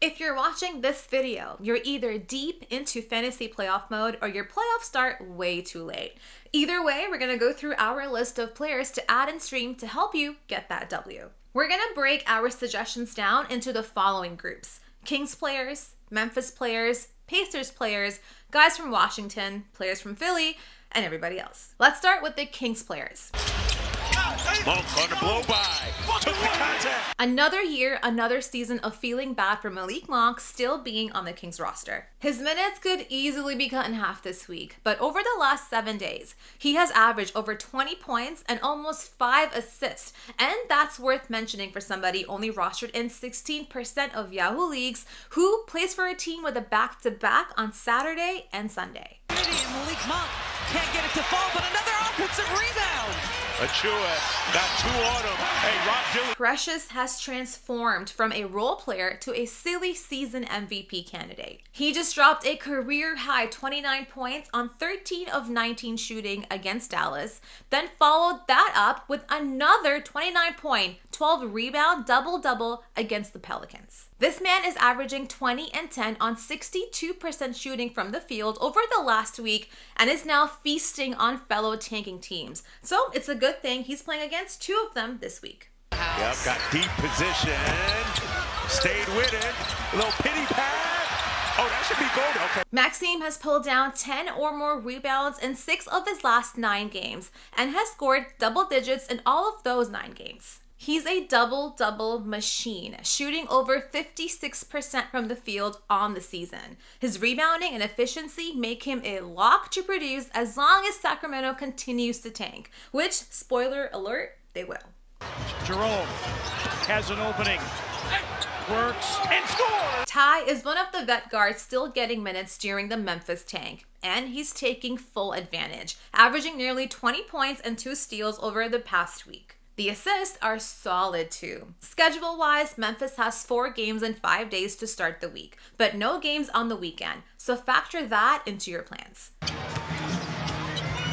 If you're watching this video, you're either deep into fantasy playoff mode or your playoffs start way too late. Either way, we're gonna go through our list of players to add and stream to help you get that W. We're gonna break our suggestions down into the following groups: Kings players, Memphis players, Pacers players, guys from Washington, players from Philly, and everybody else. Let's start with the Kings players. Monk on the blow by. Took the contact. Another year, another season of feeling bad for Malik Monk still being on the Kings roster. His minutes could easily be cut in half this week, but over the last 7 days, he has averaged over 20 points and almost 5 assists. And that's worth mentioning for somebody only rostered in 16% of Yahoo leagues who plays for a team with a back-to-back on Saturday and Sunday. Malik Monk can't get it to fall, but another offensive rebound. Achua got two on him. Hey, Rob Dillon. Precious has transformed from a role player to a silly season MVP candidate. He just dropped a career-high 29 points on 13 of 19 shooting against Dallas, then followed that up with another 29-point, 12-rebound double-double against the Pelicans. This man is averaging 20 and 10 on 62% shooting from the field over the last week and is now feasting on fellow tanking teams. So it's a good thing he's playing against 2 of them this week. Yep, got deep position. Stayed with it. A little pity pad. Oh, that should be gold. Okay. Maxime has pulled down 10 or more rebounds in 6 of his last 9 games and has scored double digits in all of those 9 games. He's a double-double machine, shooting over 56% from the field on the season. His rebounding and efficiency make him a lock to produce as long as Sacramento continues to tank, which, spoiler alert, they will. Jerome has an opening, works, and scores! Ty is one of the vet guards still getting minutes during the Memphis tank, and he's taking full advantage, averaging nearly 20 points and 2 steals over the past week. The assists are solid too. Schedule-wise, Memphis has 4 games in 5 days to start the week, but no games on the weekend, so factor that into your plans.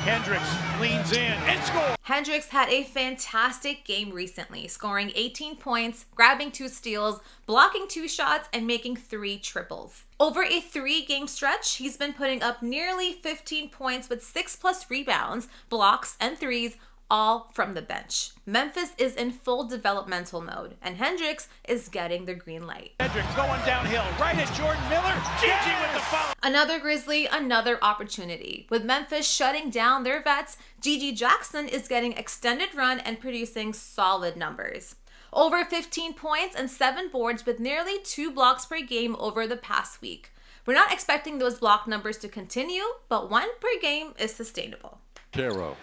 Hendricks leans in and scores. Hendricks had a fantastic game recently, scoring 18 points, grabbing 2 steals, blocking 2 shots, and making 3 triples. Over a 3-game stretch, he's been putting up nearly 15 points with 6+ rebounds, blocks, and threes, all from the bench. Memphis is in full developmental mode, and Hendricks is getting the green light. Hendricks going downhill, right at Jordan Miller. Gigi with the foul. Another Grizzly, another opportunity. With Memphis shutting down their vets, Gigi Jackson is getting extended run and producing solid numbers. Over 15 points and 7 boards with nearly 2 blocks per game over the past week. We're not expecting those block numbers to continue, but 1 per game is sustainable. Caro.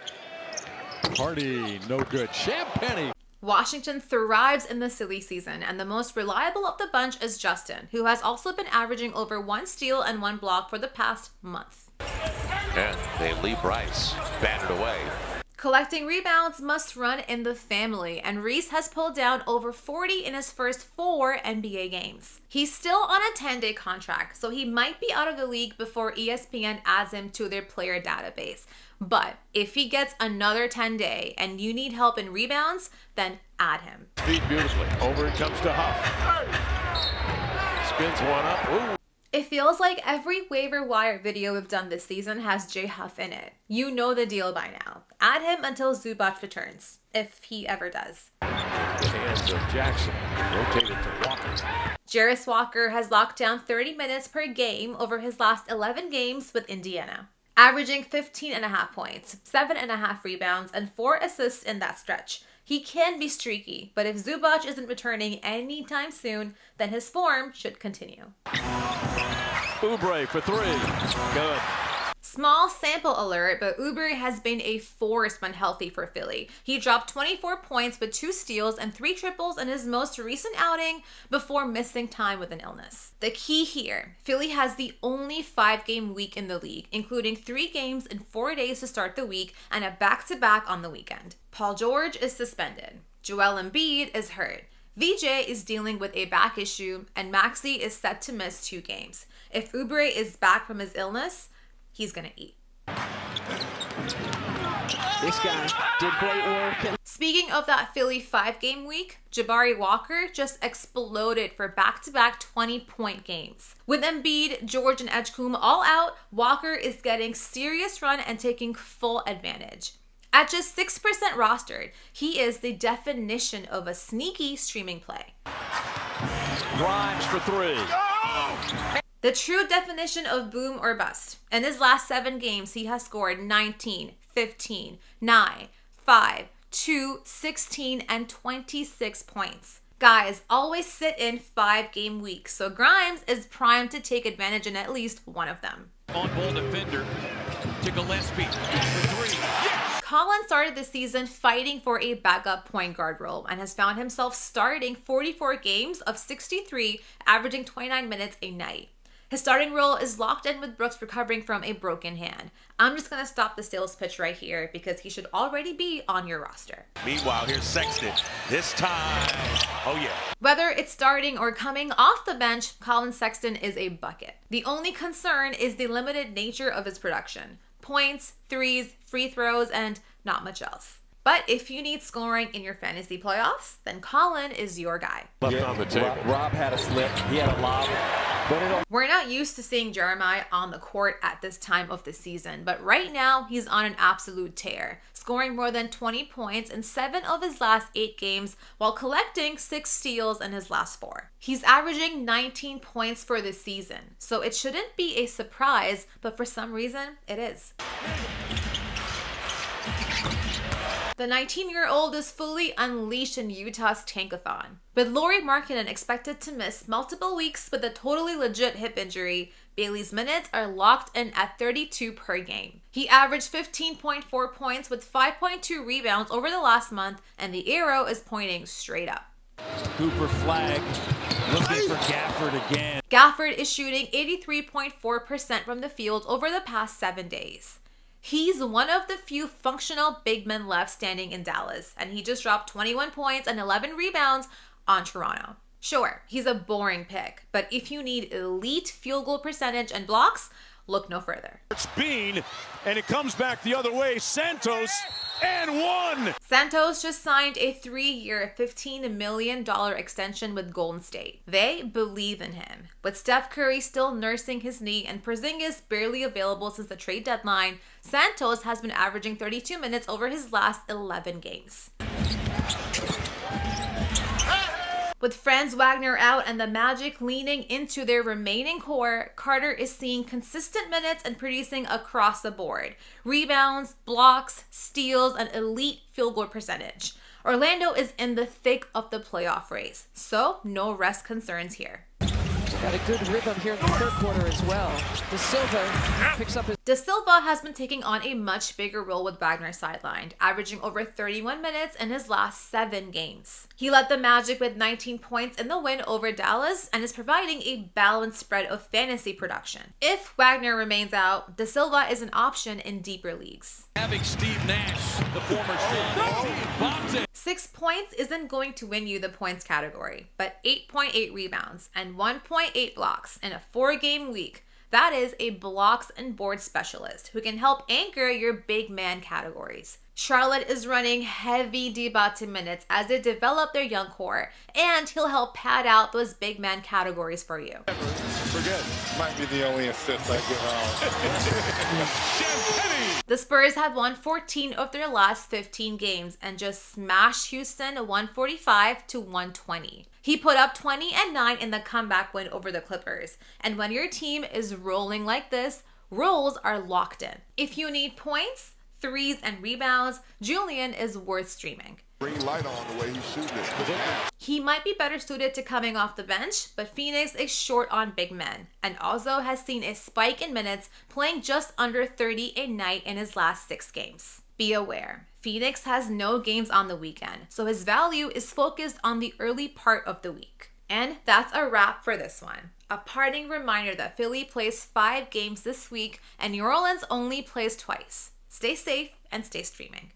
Hardy, no good. Champagny. Washington thrives in the silly season, and the most reliable of the bunch is Justin, who has also been averaging over 1 steal and 1 block for the past month. And they leave Bryce. Batted away. Collecting rebounds must run in the family, and Reese has pulled down over 40 in his first 4 NBA games. He's still on a 10-day contract, so he might be out of the league before ESPN adds him to their player database. But if he gets another 10-day and you need help in rebounds, then add him. Feed beautifully. Over it comes to Huff. Spins one up. Ooh. It feels like every waiver wire video we've done this season has J Huff in it. You know the deal by now. Add him until Zubac returns, if he ever does. The hands of Jackson. Rotated to Walker. Jarris Walker has locked down 30 minutes per game over his last 11 games with Indiana, averaging 15.5 points, 7.5 rebounds, and 4 assists in that stretch. He can be streaky, but if Zubac isn't returning anytime soon, then his form should continue. Oubre for 3. Good. Small sample alert, but Oubre has been a force when healthy for Philly. He dropped 24 points with 2 steals and 3 triples in his most recent outing before missing time with an illness. The key here, Philly has the only 5-game week in the league, including 3 games in 4 days to start the week and a back-to-back on the weekend. Paul George is suspended. Joel Embiid is hurt. VJ is dealing with a back issue, and Maxey is set to miss 2 games. If Oubre is back from his illness, he's gonna eat. This guy did great work. Speaking of that Philly 5-game week, Jabari Walker just exploded for back-to-back 20-point games. With Embiid, George, and Edgecombe all out, Walker is getting serious run and taking full advantage. At just 6% rostered, he is the definition of a sneaky streaming play. Grimes for three. The true definition of boom or bust. In his last 7 games, he has scored 19, 15, 9, 5, 2, 16, and 26 points. Guys, always sit in 5-game weeks, so Grimes is primed to take advantage in at least one of them. On-ball defender to Gillespie for three. Yes! Colin started the season fighting for a backup point guard role and has found himself starting 44 games of 63, averaging 29 minutes a night. His starting role is locked in with Brooks recovering from a broken hand. I'm just going to stop the sales pitch right here because he should already be on your roster. Meanwhile, here's Sexton. This time, oh yeah. Whether it's starting or coming off the bench, Colin Sexton is a bucket. The only concern is the limited nature of his production. Points, threes, free throws, and not much else. But if you need scoring in your fantasy playoffs, then Colin is your guy. Left on the table. Rob had a slip. He had a lob. We're not used to seeing Jeremiah on the court at this time of the season, but right now he's on an absolute tear, scoring more than 20 points in 7 of his last 8 games while collecting 6 steals in his last 4. He's averaging 19 points for the season, so it shouldn't be a surprise, but for some reason it is. The 19-year-old is fully unleashed in Utah's tankathon. With Lauri Markkanen expected to miss multiple weeks with a totally legit hip injury, Bailey's minutes are locked in at 32 per game. He averaged 15.4 points with 5.2 rebounds over the last month, and the arrow is pointing straight up. Cooper flag. Looking for Gafford again. Gafford is shooting 83.4% from the field over the past 7 days. He's one of the few functional big men left standing in Dallas, and he just dropped 21 points and 11 rebounds on Toronto. Sure, he's a boring pick, but if you need elite field goal percentage and blocks, look no further. It's Bean, and it comes back the other way. Santos, and one! Santos just signed a 3-year, $15 million extension with Golden State. They believe in him. With Steph Curry still nursing his knee and Porzingis barely available since the trade deadline, Santos has been averaging 32 minutes over his last 11 games. With Franz Wagner out and the Magic leaning into their remaining core, Carter is seeing consistent minutes and producing across the board. Rebounds, blocks, steals, and elite field goal percentage. Orlando is in the thick of the playoff race, so no rest concerns here. Got a good rhythm here in the third quarter as well. De Silva picks up his... De Silva has been taking on a much bigger role with Wagner sidelined, averaging over 31 minutes in his last 7 games. He led the Magic with 19 points in the win over Dallas and is providing a balanced spread of fantasy production. If Wagner remains out, De Silva is an option in deeper leagues. Having Steve Nash, the former Sun, 6 points isn't going to win you the points category, but 8.8 rebounds and 1.8 blocks in a 4-game week. That is a blocks and board specialist who can help anchor your big man categories. Charlotte is running heavy Diabate minutes as they develop their young core, and he'll help pad out those big man categories for you. Forget, might be the only assist I give out. The Spurs have won 14 of their last 15 games and just smashed Houston 145-120. He put up 20 and 9 in the comeback win over the Clippers. And when your team is rolling like this, rolls are locked in. If you need points, threes, and rebounds, Julian is worth streaming. Green light on the way he's shooting it. He might be better suited to coming off the bench, but Phoenix is short on big men and also has seen a spike in minutes, playing just under 30 a night in his last 6 games. Be aware, Phoenix has no games on the weekend, so his value is focused on the early part of the week. And that's a wrap for this one. A parting reminder that Philly plays 5 games this week and New Orleans only plays twice. Stay safe and stay streaming.